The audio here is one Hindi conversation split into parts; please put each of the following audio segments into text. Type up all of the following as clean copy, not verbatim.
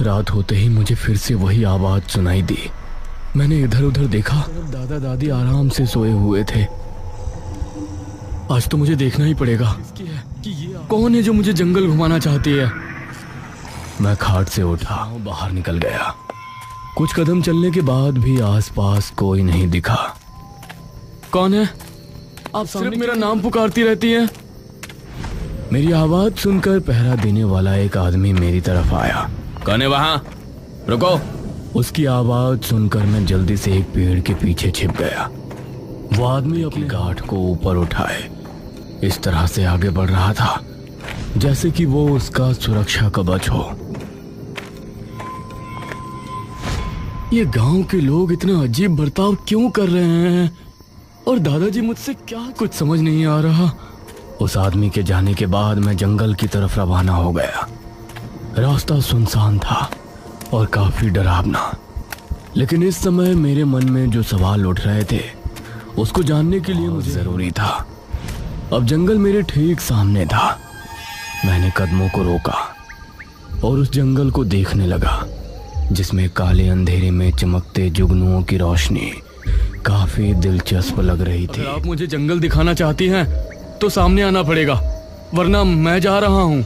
रात होते ही मुझे फिर से वही आवाज सुनाई दी। मैंने इधर उधर देखा, दादा दादी आराम से सोए हुए थे। आज तो मुझे देखना ही पड़ेगा कौन है जो मुझे जंगल घुमाना चाहती है। मैं खाट से उठा, बाहर निकल गया। कुछ कदम चलने के बाद भी आसपास कोई नहीं दिखा। कौन है? आप सिर्फ मेरा नाम पुकारती रहती हैं। मेरी आवाज सुनकर पहरा देने वाला एक आदमी मेरी तरफ आया। कौन है वहां? रुको। उसकी आवाज सुनकर मैं जल्दी से एक पेड़ के पीछे छिप गया। वो आदमी अपनी गांठ को ऊपर उठाए इस तरह से आगे बढ़ रहा था जैसे कि वो उसका सुरक्षा कवच हो। ये गांव के लोग इतना अजीब बर्ताव क्यों कर रहे हैं और दादाजी मुझसे क्या कुछ समझ नहीं आ रहा। उस आदमी के जाने के बाद मैं जंगल की तरफ रवाना हो गया। रास्ता सुनसान था और काफी डरावना, लेकिन इस समय मेरे मन में जो सवाल उठ रहे थे उसको जानने के लिए मुझे जरूरी था। अब जंगल मेरे ठीक सामने था। मैंने कदमों को रोका और उस जंगल को देखने लगा जिसमें काले अंधेरे में चमकते जुगनुओं की रोशनी काफी दिलचस्प लग रही थी। अगर आप मुझे जंगल दिखाना चाहती हैं तो सामने आना पड़ेगा, वरना मैं जा रहा हूँ।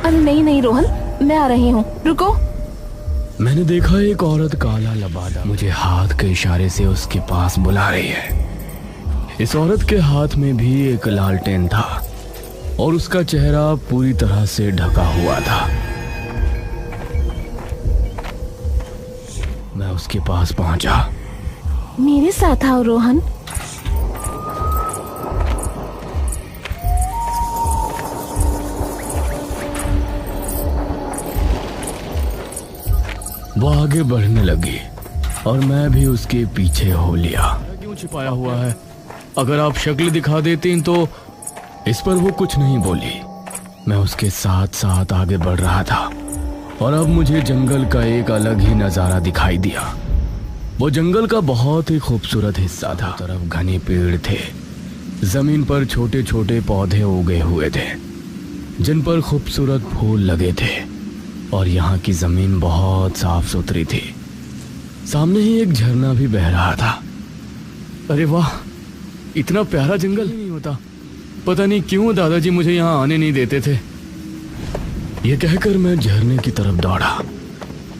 अरे नहीं नहीं रोहन, मैं आ रही हूँ, रुको। मैंने देखा एक औरत काला लबादा मुझे हाथ के इशारे से उसके पास बुला रही है। इस औरत के हाथ में भी एक लालटेन था और उसका चेहरा पूरी तरह से ढका हुआ था। मैं उसके पास पहुंचा। मेरे साथ आओ रोहन। वो आगे बढ़ने लगी और मैं भी उसके पीछे हो लिया। क्यों छिपाया हुआ है? अगर आप शक्ल दिखा देती तो। इस पर वो कुछ नहीं बोली। मैं उसके साथ साथ आगे बढ़ रहा था और अब मुझे जंगल का एक अलग ही नजारा दिखाई दिया। वो जंगल का बहुत ही खूबसूरत हिस्सा था। तरफ घने पेड़ थे, जमीन पर छोटे छोटे पौधे उगे हुए थे जिन पर खूबसूरत फूल लगे थे और यहाँ की जमीन बहुत साफ सुथरी थी। सामने ही एक झरना भी बह रहा था। अरे वाह, इतना प्यारा जंगल नहीं होता। पता नहीं क्यों दादाजी मुझे यहाँ आने नहीं देते थे। ये कहकर मैं झरने की तरफ दौड़ा,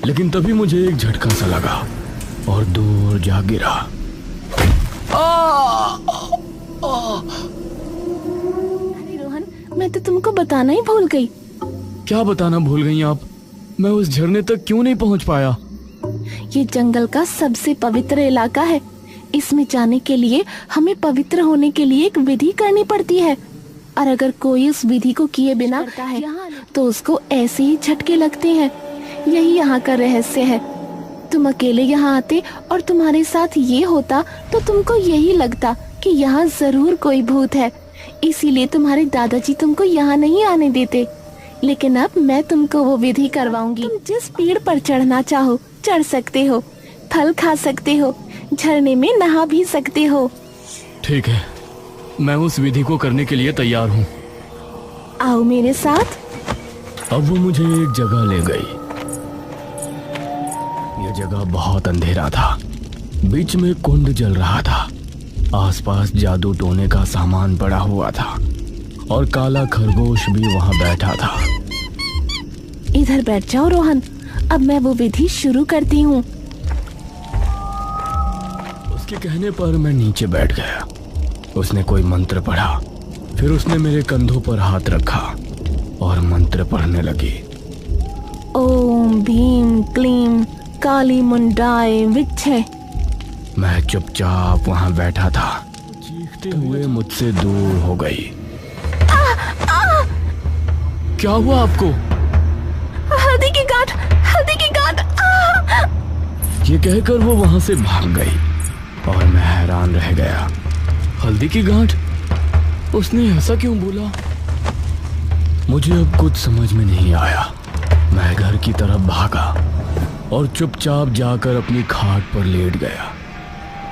लेकिन तभी मुझे एक झटका सा लगा और दूर जा गिरा। अरे रोहन, मैं तो तुमको बताना ही भूल गई। क्या बताना भूल गई आप? मैं उस झरने तक क्यों नहीं पहुंच पाया? ये जंगल का सबसे पवित्र इलाका है। इसमें जाने के लिए हमें पवित्र होने के लिए एक विधि करनी पड़ती है, और अगर कोई उस विधि को किए बिना करता है तो उसको ऐसे ही झटके लगते हैं। यही यहाँ का रहस्य है। तुम अकेले यहाँ आते और तुम्हारे साथ ये होता तो तुमको यही लगता कि यहाँ जरूर कोई भूत है, इसीलिए तुम्हारे दादाजी तुमको यहाँ नहीं आने देते। लेकिन अब मैं तुमको वो विधि करवाऊंगी। तुम जिस पेड़ पर चढ़ना चाहो चढ़ सकते हो, फल खा सकते हो, झरने में नहा भी सकते हो। ठीक है, मैं उस विधि को करने के लिए तैयार हूँ। आओ मेरे साथ। अब वो मुझे एक जगह ले गई। यह जगह बहुत अंधेरा था। बीच में कुंड जल रहा था। आसपास जादू टोने का सामान पड़ा हुआ था और काला खरगोश भी वहाँ बैठा था। इधर बैठ जाओ रोहन, अब मैं वो विधि शुरू करती हूँ। उसके कहने पर मैं नीचे बैठ गया। उसने कोई मंत्र पढ़ा, फिर उसने मेरे कंधों पर हाथ रखा और मंत्र पढ़ने लगी। ओम भीम क्लीम काली मुंडाए विच्छे। मैं चुपचाप वहाँ बैठा था। चीखते हुए मुझसे दूर हो गई। क्या हुआ आपको? हल्दी की गांठ, हल्दी की गांठ। ये कहकर वो वहां से भाग गई और मैं हैरान रह गया। हल्दी की गांठ? उसने ऐसा क्यों बोला? मुझे अब कुछ समझ में नहीं आया। मैं घर की तरफ भागा और चुपचाप जाकर अपनी खाट पर लेट गया।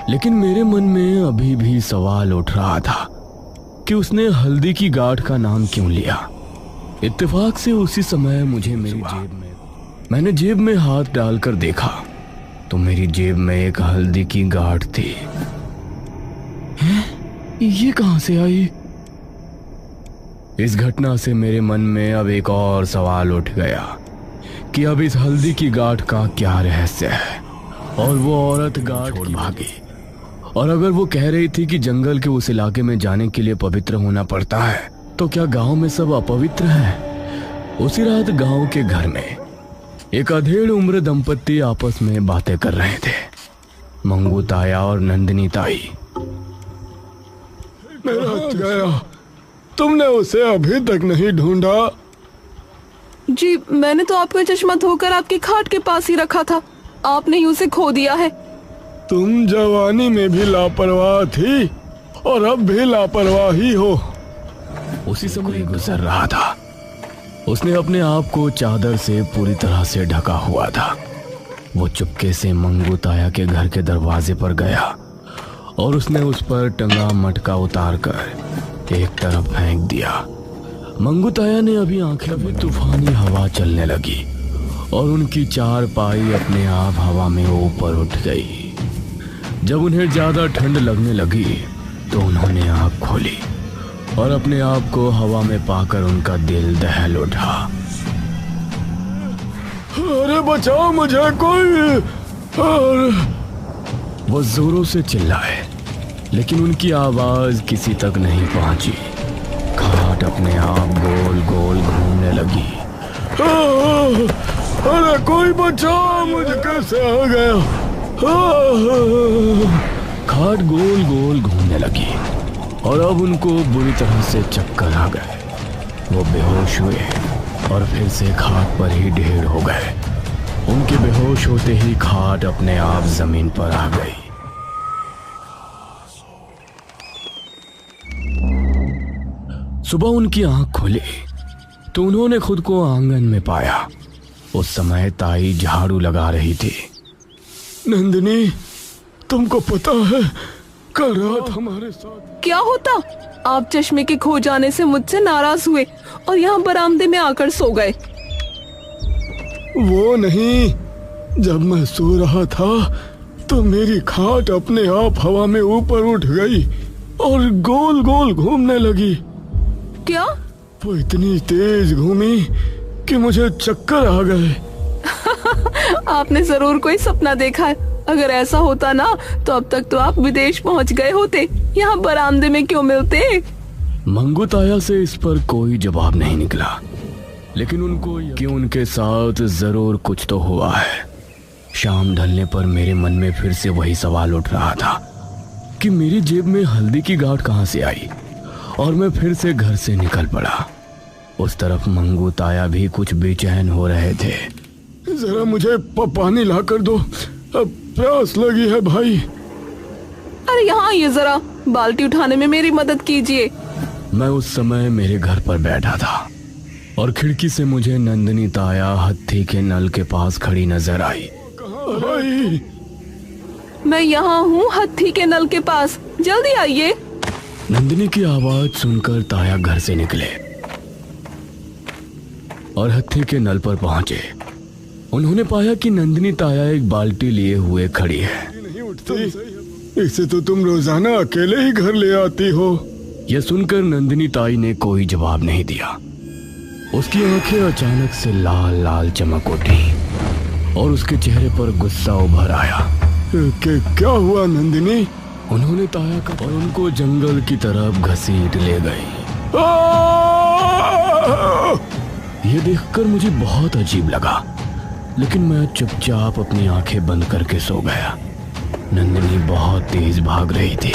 लेकिन मेरे मन में अभी भी सवाल उठ रहा था कि उसने हल्दी की गांठ का नाम क्यों लिया। इत्तेफाक से उसी समय मुझे मैंने जेब में हाथ डालकर देखा तो मेरी जेब में एक हल्दी की गांठ थी। हैं? ये कहां से आई? इस घटना से मेरे मन में अब एक और सवाल उठ गया कि अब इस हल्दी की गांठ का क्या रहस्य है। और वो औरत गांठ छोड़ भागी। और अगर वो कह रही थी कि जंगल के उस इलाके में जाने के लिए पवित्र होना पड़ता है, तो क्या गांव में सब अपवित्र है? उसी रात गांव के घर में एक अधेड़ उम्र दंपत्ति आपस में बातें कर रहे थे, मंगू ताया और नंदिनी ताई। मेरा गया, तुमने उसे अभी तक नहीं ढूंढा? जी, मैंने तो आपका चश्मा धोकर आपकी खाट के पास ही रखा था, आपने ही उसे खो दिया है। तुम जवानी में भी लापरवाह थी और अब भी लापरवाह ही हो। उसी समय गुजर रहा था। उसने अपने आप को चादर से पूरी तरह से ढका हुआ था। वो चुपके से मंगू ताया के घर के दरवाजे पर गया और उसने उस पर टंगा मटका उतारकर एक तरफ फेंक दिया। मंगू ताया ने अभी आंखें भी तूफानी हवा चलने लगी और उनकी चारपाई अपने आप हवा में ऊपर उठ गई। जब उन्हें ज्यादा ठंड लगने लगी तो उन्होंने आंख खोली और अपने आप को हवा में पाकर उनका दिल दहल उठा। अरे बचाओ मुझे कोई! वो जोरों से चिल्लाए, लेकिन उनकी आवाज किसी तक नहीं पहुंची। खाट अपने आप गोल गोल घूमने लगी। अरे कोई बचाओ, मुझे कैसे आ गया? खाट गोल गोल घूमने लगी और अब उनको बुरी तरह से चक्कर आ गए। वो बेहोश हुए और फिर से खाट पर ही ढेर हो गए। उनके बेहोश होते ही खाट अपने आप जमीन पर आ गई। सुबह उनकी आंख खुली तो उन्होंने खुद को आंगन में पाया। उस समय ताई झाड़ू लगा रही थी। नंदिनी, तुमको पता है कल रात हमारे साथ क्या होता? आप चश्मे के खो जाने से मुझसे नाराज हुए और यहाँ बरामदे में आकर सो गए। वो नहीं, जब मैं सो रहा था तो मेरी खाट अपने आप हवा में ऊपर उठ गई और गोल गोल घूमने लगी। क्या? वो इतनी तेज घूमी कि मुझे चक्कर आ गए। आपने जरूर कोई सपना देखा है। अगर ऐसा होता ना तो अब तक तो आप विदेश पहुंच गए होते। यहाँ बरामदे में क्यों मिलते? मंगू ताया से इस पर कोई जवाब नहीं निकला, लेकिन उनको कि उनके साथ जरूर कुछ तो हुआ है। शाम ढलने पर मेरे मन में फिर से वही सवाल उठ रहा था कि मेरी जेब में हल्दी की गांठ कहां से आई, और मैं फिर से घर से निकल पड़ा। उस तरफ मंगू ताया भी कुछ बेचैन हो रहे थे। जरा मुझे पानी ला कर दो, अब प्यास लगी है भाई। अरे यहाँ आइए, जरा बाल्टी उठाने में मेरी मदद कीजिए। मैं उस समय मेरे घर पर बैठा था और खिड़की से मुझे नंदिनी ताया हत्थी के नल के पास खड़ी नजर आई। कहाँ भाई? मैं यहाँ हूँ, हत्थी के नल के पास, जल्दी आइए। नंदिनी की आवाज सुनकर ताया घर से निकले और हत्थी के नल पर पहुंचे। उन्होंने पाया कि नंदिनी ताया एक बाल्टी लिए हुए खड़ी है। नहीं उठती, इसे तो तुम रोजाना अकेले ही घर ले आती हो। यह सुनकर नंदिनी ताई ने कोई जवाब नहीं दिया। उसकी आंखें अचानक से लाल लाल चमक उठी और उसके चेहरे पर गुस्सा उभर आया। क्या हुआ नंदिनी? उन्होंने ताया का और उनको जंगल की तरफ घसीट ले गई। यह देखकर मुझे बहुत अजीब लगा, लेकिन मैं चुपचाप अपनी आंखें बंद करके सो गया। नंदिनी बहुत तेज भाग रही थी,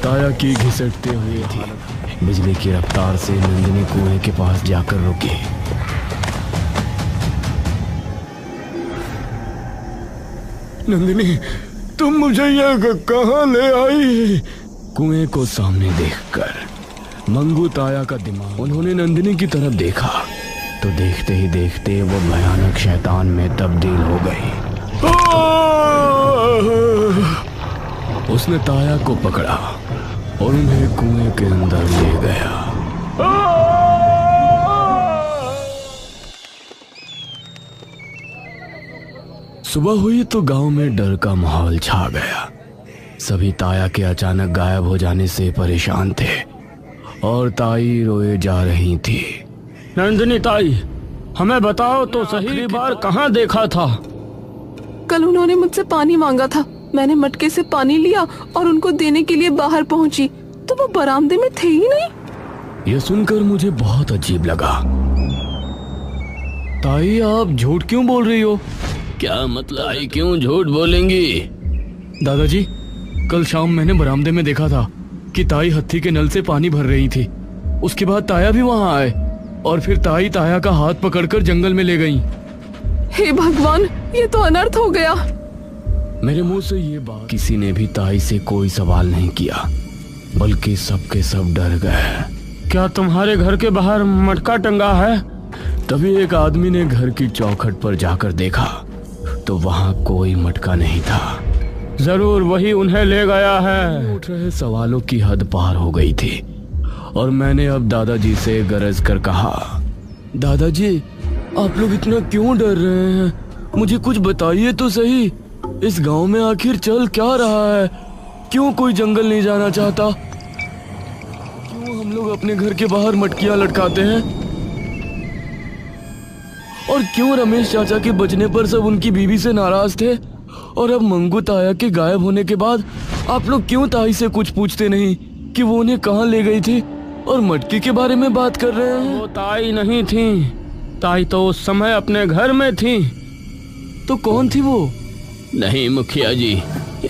ताया की घिसटते हुए थी। बिजली की रफ्तार से नंदिनी कुएं के पास जाकर रुकी। नंदिनी, तुम मुझे ये कहाँ ले आई? कुएं को सामने देखकर मंगू ताया का दिमाग, उन्होंने नंदिनी की तरफ देखा तो देखते ही देखते वो भयानक शैतान में तब्दील हो गई। उसने ताया को पकड़ा और उन्हें कुएं के अंदर ले गया। सुबह हुई तो गांव में डर का माहौल छा गया। सभी ताया के अचानक गायब हो जाने से परेशान थे और ताई रोए जा रही थी। नंदिनी ताई, हमें बताओ तो सही बार कहाँ देखा था? कल उन्होंने मुझसे पानी मांगा था। मैंने मटके से पानी लिया और उनको देने के लिए बाहर पहुंची तो वो बरामदे में थे ही नहीं। यह सुनकर मुझे बहुत अजीब लगा। ताई, आप झूठ क्यों बोल रही हो? क्या मतलब? ताई क्यों झूठ बोलेंगी? दादाजी, कल शाम मैंने बरामदे में देखा था कि ताई हत्थी के नल से पानी भर रही थी। उसके बाद ताया भी वहां आए और फिर ताई ताया का हाथ पकड़कर जंगल में ले गईं। हे भगवान, ये तो अनर्थ हो गया। मेरे मुंह से ये बात किसी ने भी ताई से कोई सवाल नहीं किया, बल्कि सबके सब डर गए। क्या तुम्हारे घर के बाहर मटका टंगा है? तभी एक आदमी ने घर की चौखट पर जाकर देखा तो वहां कोई मटका नहीं था। जरूर वही उन्हें ले गया है। उठ रहे सवालों की हद पार हो गई थी और मैंने अब दादाजी से गरज कर कहा, दादाजी, आप लोग इतना क्यों डर रहे हैं? मुझे कुछ बताइए तो सही। इस गांव में आखिर चल क्या रहा है? क्यों कोई जंगल नहीं जाना चाहता? क्यों हम लोग अपने घर के बाहर मटकियां लटकाते हैं? और क्यों रमेश चाचा के बचने पर सब उनकी बीवी से नाराज थे और अब मंगू ताया के गायब होने के बाद आप लोग क्यों ताई से कुछ पूछते नहीं कि वो उन्हें कहाँ ले गई थी और मटकी के बारे में बात कर रहे हैं? वो ताई नहीं थी। ताई तो उस समय अपने घर में थी। तो कौन थी वो? नहीं मुखिया जी,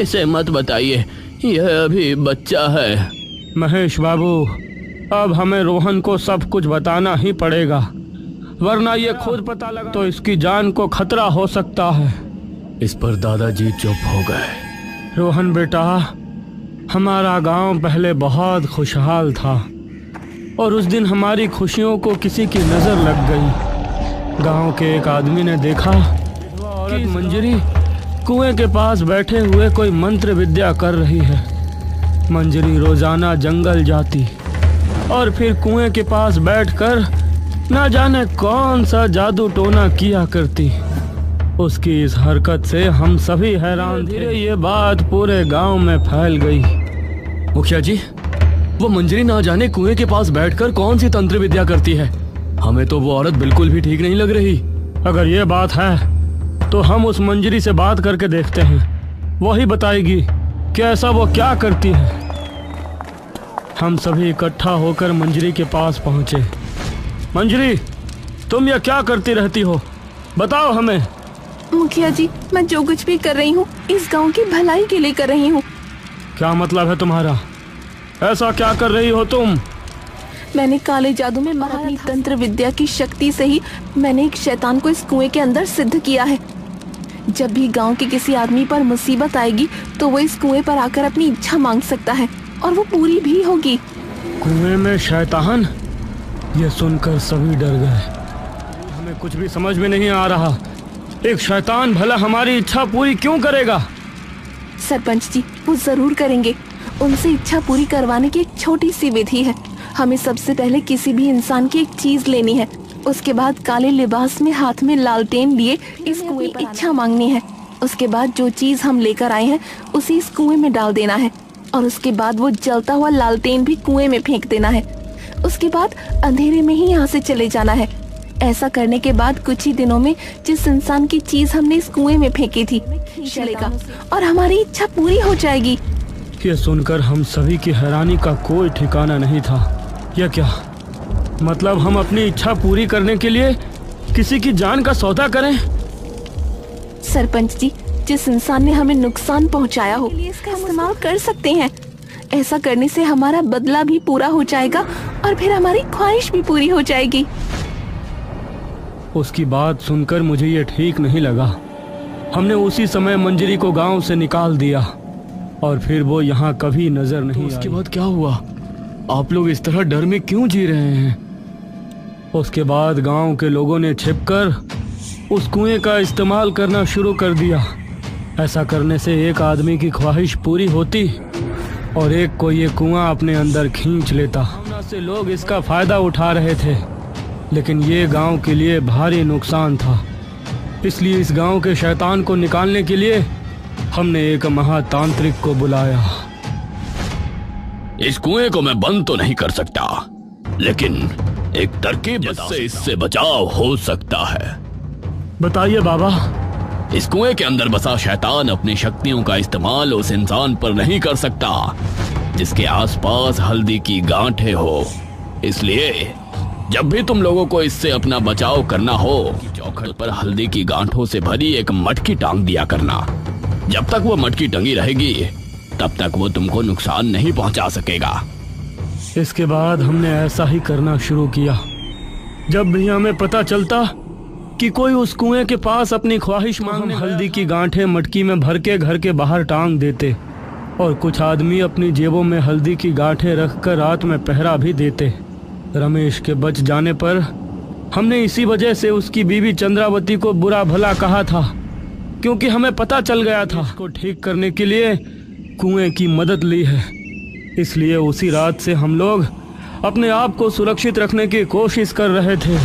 इसे मत बताइए, यह अभी बच्चा है। महेश बाबू, अब हमें रोहन को सब कुछ बताना ही पड़ेगा, वरना ये खुद पता लगा तो इसकी जान को खतरा हो सकता है। इस पर दादाजी चुप हो गए। रोहन बेटा, हमारा गांव पहले बहुत खुशहाल था और उस दिन हमारी खुशियों को किसी की नजर लग गई। गांव के एक आदमी ने देखा कि मंजरी कुएं के पास बैठे हुए कोई मंत्र विद्या कर रही है। मंजरी रोजाना जंगल जाती और फिर कुएं के पास बैठकर ना जाने कौन सा जादू टोना किया करती। उसकी इस हरकत से हम सभी हैरान थे। ये बात पूरे गांव में फैल गई। मुखिया जी, वो मंजरी ना जाने कुएं के पास बैठकर कौन सी तंत्र विद्या करती है। हमें तो वो औरत बिल्कुल भी ठीक नहीं लग रही। अगर ये बात है तो हम उस मंजरी से बात करके देखते हैं, वही बताएगी कि ऐसा वो क्या करती है। हम सभी इकट्ठा होकर मंजरी के पास पहुंचे। मंजरी, तुम ये क्या करती रहती हो? बताओ हमें। मुखिया जी, मैं जो कुछ भी कर रही हूँ इस गांव की भलाई के लिए कर रही हूँ। क्या मतलब है तुम्हारा? ऐसा क्या कर रही हो तुम? मैंने काले जादू में अपनी तंत्र विद्या की शक्ति से ही मैंने एक शैतान को इस कुएं के अंदर सिद्ध किया है। जब भी गांव के किसी आदमी पर मुसीबत आएगी तो वो इस कुएं पर आकर अपनी इच्छा मांग सकता है और वो पूरी भी होगी। कुएं में शैतान? ये सुनकर सभी डर गए। हमें कुछ भी समझ में नहीं आ रहा। एक शैतान भला हमारी इच्छा पूरी क्यों करेगा? सरपंच जी, वो जरूर करेंगे। उनसे इच्छा पूरी करवाने की एक छोटी सी विधि है। हमें सबसे पहले किसी भी इंसान की एक चीज लेनी है, उसके बाद काले लिबास में हाथ में लालटेन लिए इस कुएं पर इच्छा मांगनी है। उसके बाद जो चीज हम लेकर आए हैं उसे इस कुएं में डाल देना है और उसके बाद वो जलता हुआ लालटेन भी कुएं में फेंक देना है। उसके बाद अंधेरे में ही यहाँ से चले जाना है। ऐसा करने के बाद कुछ ही दिनों में जिस इंसान की चीज हमने इस कुएं में फेंकी थी चलेगा और हमारी इच्छा पूरी हो जाएगी। ये सुनकर हम सभी की हैरानी का कोई ठिकाना नहीं था। यह क्या मतलब, हम अपनी इच्छा पूरी करने के लिए किसी की जान का सौदा करें? सरपंच जी, जिस इंसान ने हमें नुकसान पहुंचाया हो इसका इस्तेमाल कर सकते हैं। ऐसा करने से हमारा बदला भी पूरा हो जाएगा और फिर हमारी ख्वाहिश भी पूरी हो जाएगी। उसकी बात सुनकर मुझे ये ठीक नहीं लगा। हमने उसी समय मंजरी को गांव से निकाल दिया और फिर वो यहाँ कभी नजर नहीं आई। उसके बाद क्या हुआ? आप लोग इस तरह डर में क्यों जी रहे हैं? उसके बाद गांव के लोगों ने छिपकर उस कुएं का इस्तेमाल करना शुरू कर दिया। ऐसा करने से एक आदमी की ख्वाहिश पूरी होती और एक को ये कुआं अपने अंदर खींच लेता। से लोग इसका फायदा उठा रहे थे, लेकिन ये गांव के लिए भारी नुकसान था। इसलिए इस गांव के शैतान को निकालने के लिए हमने एक महातांत्रिक को बुलाया। इस कुएं को मैं बंद तो नहीं कर सकता, लेकिन एक तरकीब जिससे इससे बचाव हो सकता है। बताइए बाबा। इस कुएं के अंदर बसा शैतान अपनी शक्तियों का इस्तेमाल उस इंसान पर नहीं कर सकता जिसके आसपास हल्दी की गांठें हो। इसलिए जब भी तुम लोगों को इससे अपना बचाव करना हो, चौखट पर हल्दी की गांठों से भरी एक मटकी टांग दिया करना। जब तक वो मटकी टंगी रहेगी तब तक वो तुमको नुकसान नहीं पहुंचा सकेगा। इसके बाद हमने ऐसा ही करना शुरू किया। जब भी हमें पता चलता कि कोई उस कुएं के पास अपनी ख्वाहिश मांगने, हल्दी की गांठें मटकी में भर के घर के बाहर टांग देते और कुछ आदमी अपनी जेबों में हल्दी की गांठें रखकर रात में पहरा भी देते। रमेश के बच जाने पर हमने इसी वजह से उसकी बीवी चंद्रावती को बुरा भला कहा था, क्योंकि हमें पता चल गया था इसको ठीक करने के लिए कुएं की मदद ली है। इसलिए उसी रात से हम लोग अपने आप को सुरक्षित रखने की कोशिश कर रहे थे।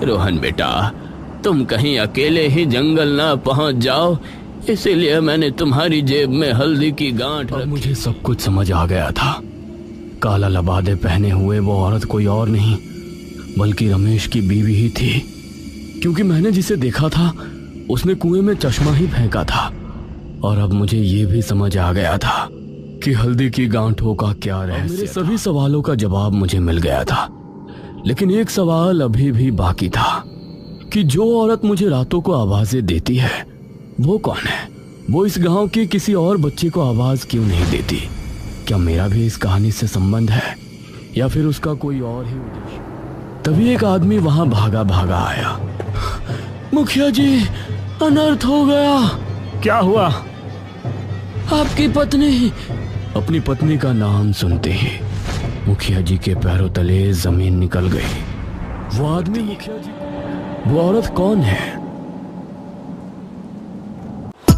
रोहन बेटा, तुम कहीं अकेले ही जंगल ना पहुंच जाओ, इसीलिए मैंने तुम्हारी जेब में हल्दी की गांठ रखी। मुझे सब कुछ समझ आ गया था। काला लबादे पहने हुए वो औरत कोई और नहीं बल्कि रमेश की बीवी ही थी, क्योंकि मैंने जिसे देखा था उसने कुएं में चश्मा ही फेंका था। और अब मुझे ये भी समझ आ गया था कि हल्दी की गांठों का क्या रहस्य। मेरे सभी सवालों का जवाब मुझे मिल गया था, लेकिन एक सवाल अभी भी बाकी था कि जो औरत मुझे रातों को आवाजें देती है वो कौन है? वो इस गांव के किसी और बच्चे को आवाज क्यों नहीं देती? क्या मेरा भी इस कहानी से संबंध है या फिर उसका कोई और ही उद्देश्य? तभी एक आदमी वहां भागा भागा आया। मुखिया जी, अनर्थ हो गया। क्या हुआ? आपकी पत्नी। अपनी पत्नी का नाम सुनते ही मुखिया जी के पैरों तले जमीन निकल गई। वो आदमी मुखिया जी, वो औरत कौन है?